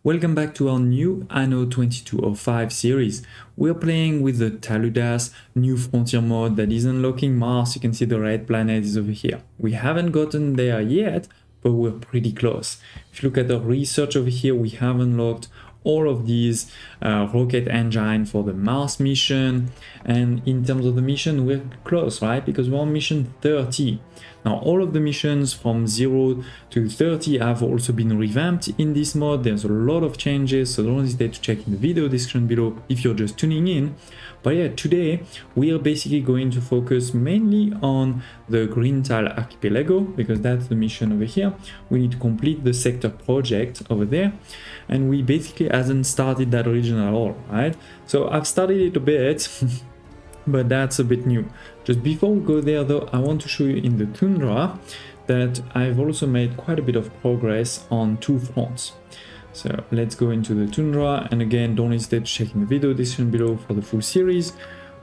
Welcome back to our new Anno 2205 series. We're playing with the Taludas new frontier mode that is unlocking Mars. You can see the red planet is over here. We haven't gotten there yet, but we're pretty close. If you look at the research over here, we have unlocked all of these rocket engine for the Mars mission, and in terms of the mission we're close, right? Because we're on mission 30. Now all of the missions from 0 to 30 have also been revamped in this mod. There's a lot of changes, so don't hesitate to check in the video description below if you're just tuning in. But yeah, today we are basically going to focus mainly on the Green Tile Archipelago, because that's the mission over here. We need to complete the sector project over there, and we basically hasn't started that region at all, right? So I've started it a bit, but that's a bit new. Just before we go there though, I want to show you in the tundra that I've also made quite a bit of progress on two fronts. So let's go into the tundra, and again, don't hesitate to check in the video description below for the full series,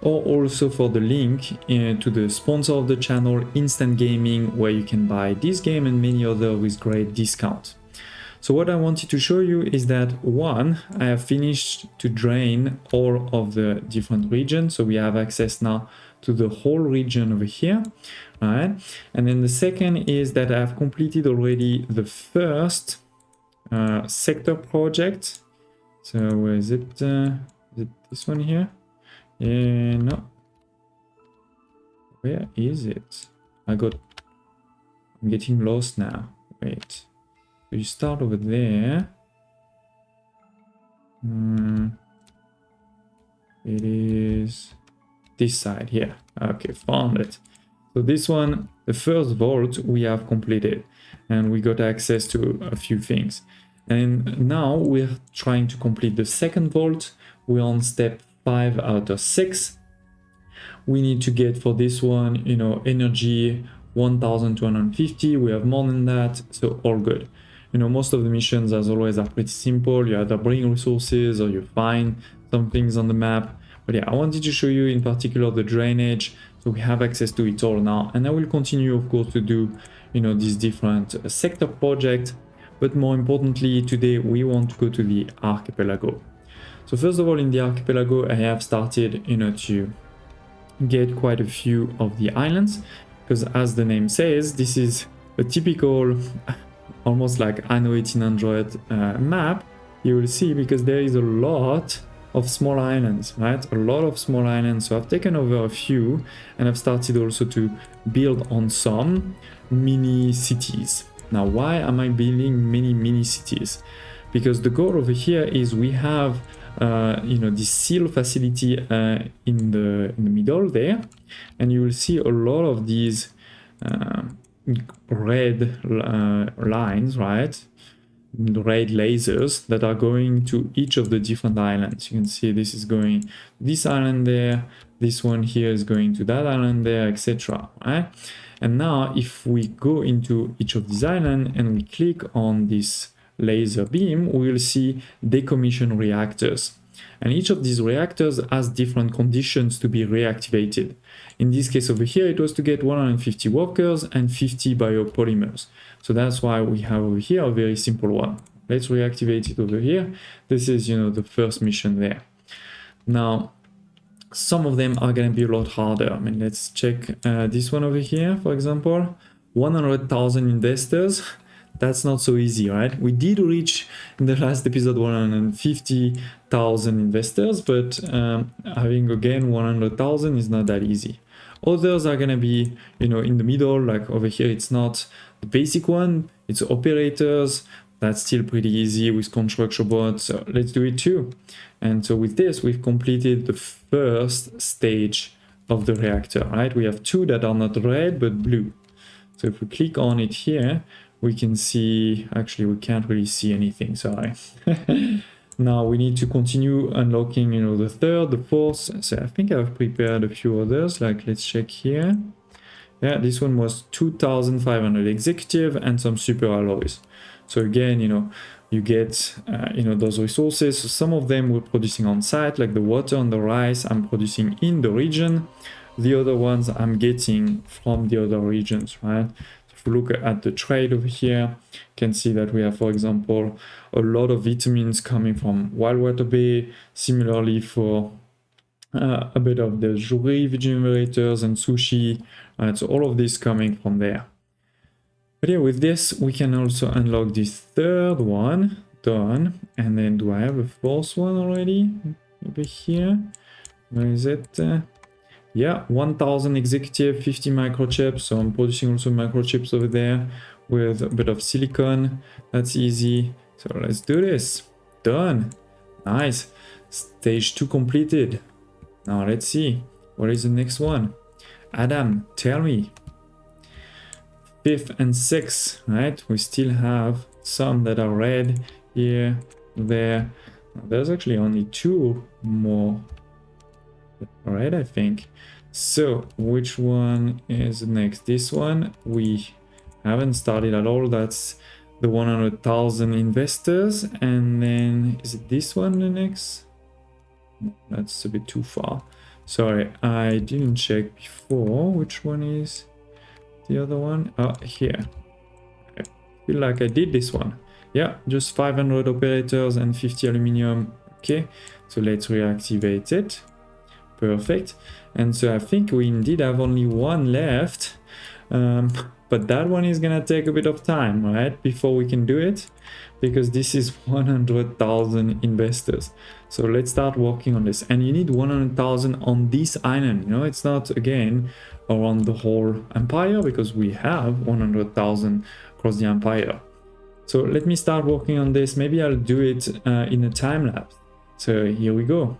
or also for the link to the sponsor of the channel, Instant Gaming, where you can buy this game and many other with great discount. So what I wanted to show you is that one, I have finished to drain all of the different regions, so we have access now to the whole region over here. All right, and then the second is that I have completed already the first sector project. So where is it? Is it this one here? Yeah, no. Where is it? I'm getting lost now. Wait. So you start over there. It is this side here. Okay, found it. So this one, the first vault we have completed, and we got access to a few things. And now we're trying to complete the second vault. We're on step 5 out of 6. We need to get for this one, energy 1250. We have more than that, so all good. Most of the missions, as always, are pretty simple. You either bring resources or you find some things on the map. But yeah, I wanted to show you in particular the drainage, so we have access to it all now. And I will continue, of course, to do, these different sector projects. But more importantly, today we want to go to the archipelago. So first of all, in the archipelago, I have started, to get quite a few of the islands, because as the name says, this is a typical, almost like Anno 1800 map. You will see, because there is a lot of small islands, right? A lot of small islands. So I've taken over a few, and I've started also to build on some mini cities. Now, why am I building mini cities? Because the goal over here is we have, this seal facility in the middle there, and you will see a lot of these red lines, right? Red lasers that are going to each of the different islands. You can see this is going this island there, this one here is going to that island there, etc. Right? And now if we go into each of these islands and we click on this laser beam, we will see decommission reactors. And each of these reactors has different conditions to be reactivated. In this case over here, it was to get 150 workers and 50 biopolymers. So that's why we have over here a very simple one. Let's reactivate it over here. This is, the first mission there. Now, some of them are going to be a lot harder. I mean, let's check this one over here, for example. 100,000 investors. That's not so easy, right? We did reach in the last episode 150,000 investors, but having again 100,000 is not that easy. Others are going to be, in the middle, like over here, it's not the basic one, it's operators. That's still pretty easy with construction bots, so let's do it too. And so with this, we've completed the first stage of the reactor, right? We have two that are not red, but blue. So if we click on it here, we can see, actually, we can't really see anything, sorry. Now we need to continue unlocking, the third, the fourth. So I think I've prepared a few others, like let's check here. Yeah, this one was 2,500 executive and some super alloys. So again, you get, those resources. So some of them we're producing on site, like the water and the rice I'm producing in the region. The other ones I'm getting from the other regions, right? we look at the trade over here, you can see that we have, for example, a lot of vitamins coming from Wildwater Bay. Similarly for a bit of the juri generators and sushi. So all of this coming from there. But yeah, with this, we can also unlock this third one. Done. And then do I have a fourth one already? Over here. Where is it? Yeah, 1000 executive, 50 microchips. So I'm producing also microchips over there with a bit of silicon. That's easy. So let's do this. Done. Nice. Stage 2 completed. Now let's see. What is the next one? Adam, tell me. 5th and 6th, right? We still have some that are red here, there. There's actually only 2 more red, I think. So which one is next? This one we haven't started at all. That's the 100,000 investors. And then is it this one the next? No, that's a bit too far. Sorry, I didn't check before. Which one is the other one? Oh, here. I feel like I did this one. Yeah, just 500 operators and 50 aluminium. Okay, so let's reactivate it. Perfect. And so I think we indeed have only one left. But that one is gonna take a bit of time, right? Before we can do it. Because this is 100,000 investors. So let's start working on this. And you need 100,000 on this island. You know, it's not, again, around the whole empire, because we have 100,000 across the empire. So let me start working on this. Maybe I'll do it in a time lapse. So here we go.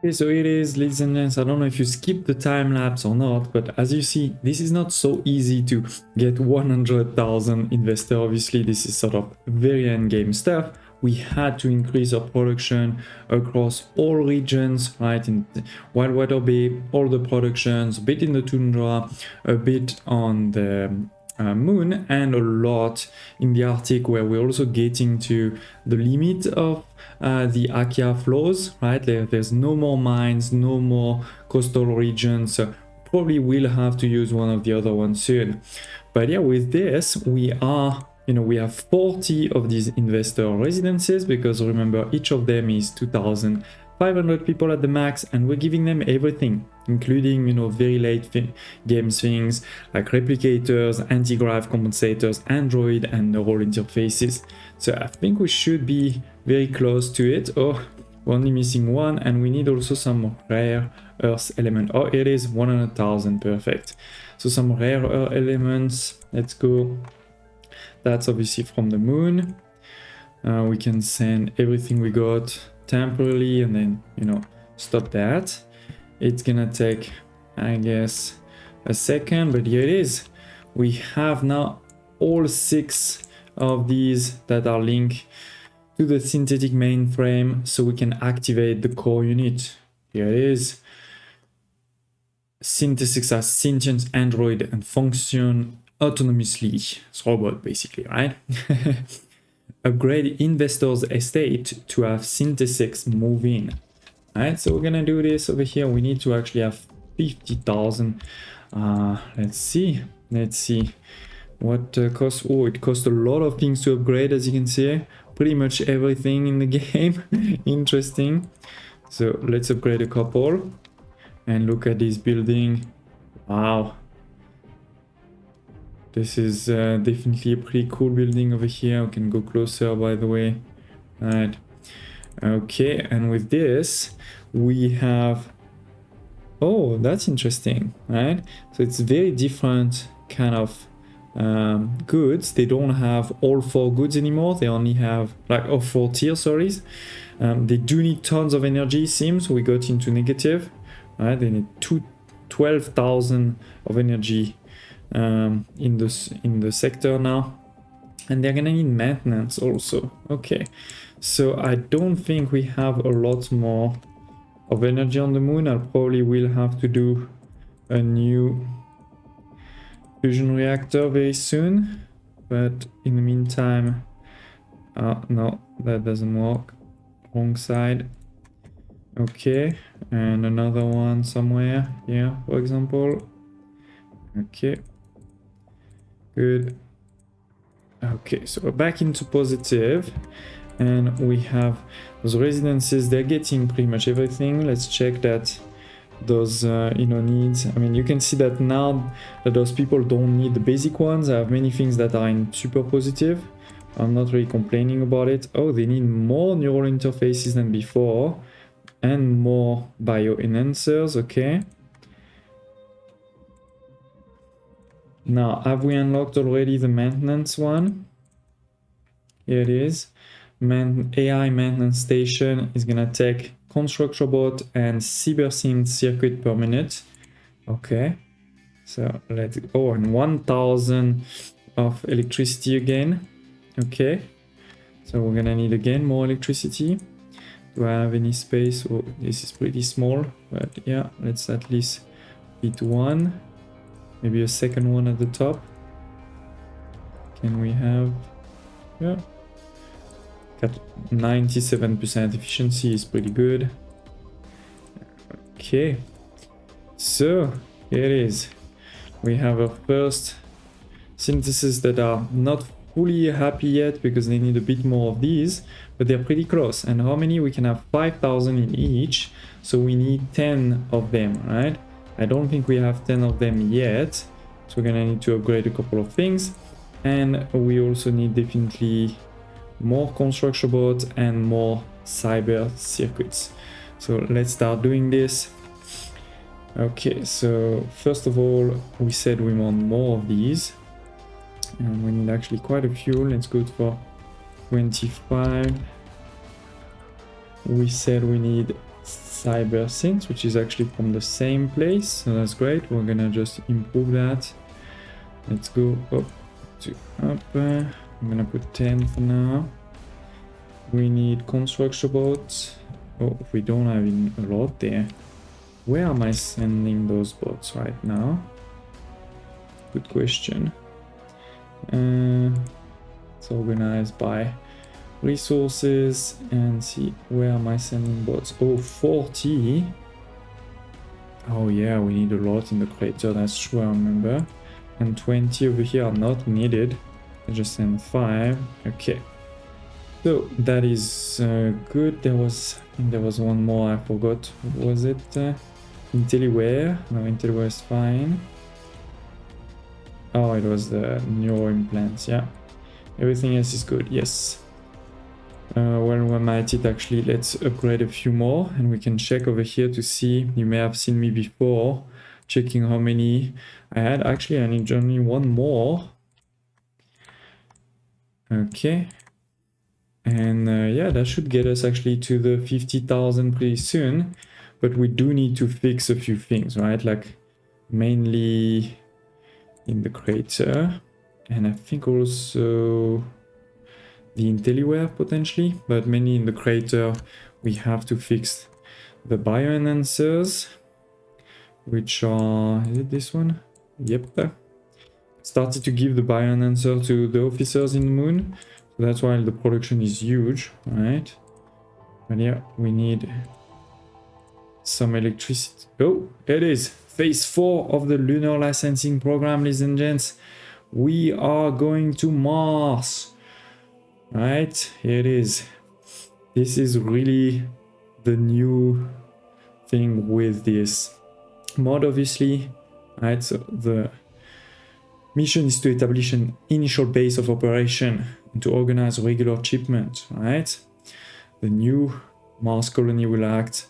Okay, so it is, ladies and gents. I don't know if you skipped the time lapse or not, but as you see, this is not so easy to get 100,000 investor. Obviously, this is sort of very end game stuff. We had to increase our production across all regions, right? In Wild Water Bay, all the productions, a bit in the tundra, a bit on the moon, and a lot in the Arctic, where we're also getting to the limit of the Akia flows, right? There's no more mines, no more coastal regions, so probably will have to use one of the other ones soon. But yeah, with this, we are, we have 40 of these investor residences, because remember, each of them is 2,500 people at the max, and we're giving them everything, including, very late games things like replicators, anti-grav compensators, Android, and neural interfaces. So I think we should be very close to it. Oh, we're only missing one, and we need also some rare earth element. Oh, it is 100,000, perfect. So some rare earth elements, let's go. That's obviously from the moon. We can send everything we got temporarily, and then, stop that. It's gonna take, I guess, a second, but here it is. We have now all 6 of these that are linked to the synthetic mainframe, so we can activate the core unit. Here it is. Synthesis as sentient android and function autonomously. It's robot, basically, right? Upgrade investor's estate to have synthesis move in. Alright, so we're gonna do this over here. We need to actually have 50,000. Let's see what costs. Oh, it costs a lot of things to upgrade, as you can see. Pretty much everything in the game. Interesting. So let's upgrade a couple and look at this building. Wow, this is definitely a pretty cool building over here. We can go closer, by the way. Alright. Okay, and with this we have, oh, that's interesting, right? So it's very different kind of goods. They don't have all 4 goods anymore. They only have like all 4 tier, sorry. They do need tons of energy, seems. We got into negative, right? They need 12,000 of energy in the sector now, and they're gonna need maintenance also. Okay, so I don't think we have a lot more of energy on the moon. I probably will have to do a new fusion reactor very soon, but in the meantime, no, that doesn't work. Wrong side. Okay, and another one somewhere here, for example. Okay, good. Okay, so we're back into positive, and we have those residences. They're getting pretty much everything. Let's check that those needs. I mean, you can see that now that those people don't need the basic ones. I have many things that are in super positive. I'm not really complaining about it. Oh, they need more neural interfaces than before, and more bio enhancers. Okay, now have we unlocked already the maintenance one? Here it is. AI maintenance station is gonna take construct robot and cybersynth circuit per minute. Okay, so let's go. Oh, and 1,000 of electricity again. Okay, so we're gonna need again more electricity. Do I have any space? Oh, this is pretty small, but yeah, let's at least fit one, maybe a second one at the top. Can we have, yeah, got 97% efficiency, is pretty good. Okay, so here it is. We have our first syntheses that are not fully happy yet because they need a bit more of these, but they're pretty close. And how many? We can have 5,000 in each, so we need 10 of them, right? I don't think we have 10 of them yet, so we're gonna need to upgrade a couple of things, and we also need definitely more construction bots and more cyber circuits. So let's start doing this. Okay, so first of all, we said we want more of these, and we need actually quite a few. Let's go for 25. We said we need cyber synth, which is actually from the same place, so that's great. We're gonna just improve that. Let's go up to up. I'm gonna put 10 for now. We need construction boats. Oh, we don't have a lot there. Where am I sending those boats right now? Good question. It's organized by resources and see where am I sending bots. Oh, 40. Oh yeah, we need a lot in the crater, that's true, I remember. And 20 over here are not needed. I just send 5. Okay, so that is good. I think there was one more I forgot. What was it? IntelliWare. No, IntelliWare is fine. Oh, it was the neural implants. Yeah, everything else is good. Yes. Well, we might it actually, let's upgrade a few more and we can check over here to see. You may have seen me before checking how many I had. Actually, I need only one more. Okay, and yeah, that should get us actually to the 50,000 pretty soon, but we do need to fix a few things, right? Like mainly in the crater, and I think also the IntelliWare potentially, but mainly in the crater we have to fix the bioenhancers, which are, is it this one? Yep. Started to give the bioenhancer to the officers in the moon, so that's why the production is huge, right? But yeah, we need some electricity. Oh, it is phase 4 of the lunar licensing program, ladies and gents. We are going to Mars. Right, here it is. This is really the new thing with this mod, obviously. Right, so the mission is to establish an initial base of operation and to organize regular shipment. Right, the new Mars colony will act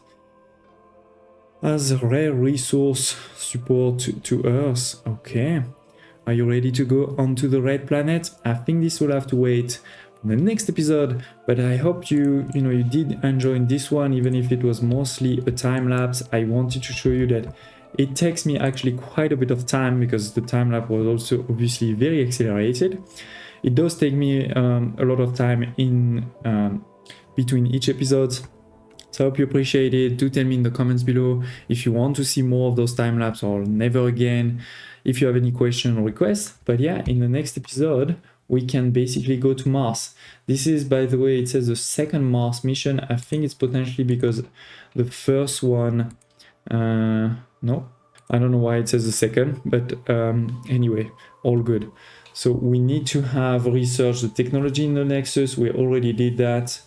as rare resource support to Earth. Okay, are you ready to go onto the red planet? I think this will have to wait the next episode, but I hope you did enjoy this one, even if it was mostly a time lapse. I wanted to show you that it takes me actually quite a bit of time because the time lapse was also obviously very accelerated. It does take me a lot of time in between each episode. So I hope you appreciate it. Do tell me in the comments below if you want to see more of those time lapse or never again, if you have any question or requests. But yeah, in the next episode we can basically go to Mars. This is, by the way, it says the second Mars mission. I think it's potentially because the first one, no, I don't know why it says the second, but anyway, all good. So we need to have researched the technology in the Nexus. We already did that,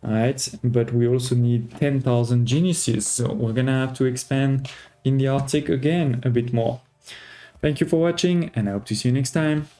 right? But we also need 10,000 geniuses. So we're gonna have to expand in the Arctic again a bit more. Thank you for watching, and I hope to see you next time.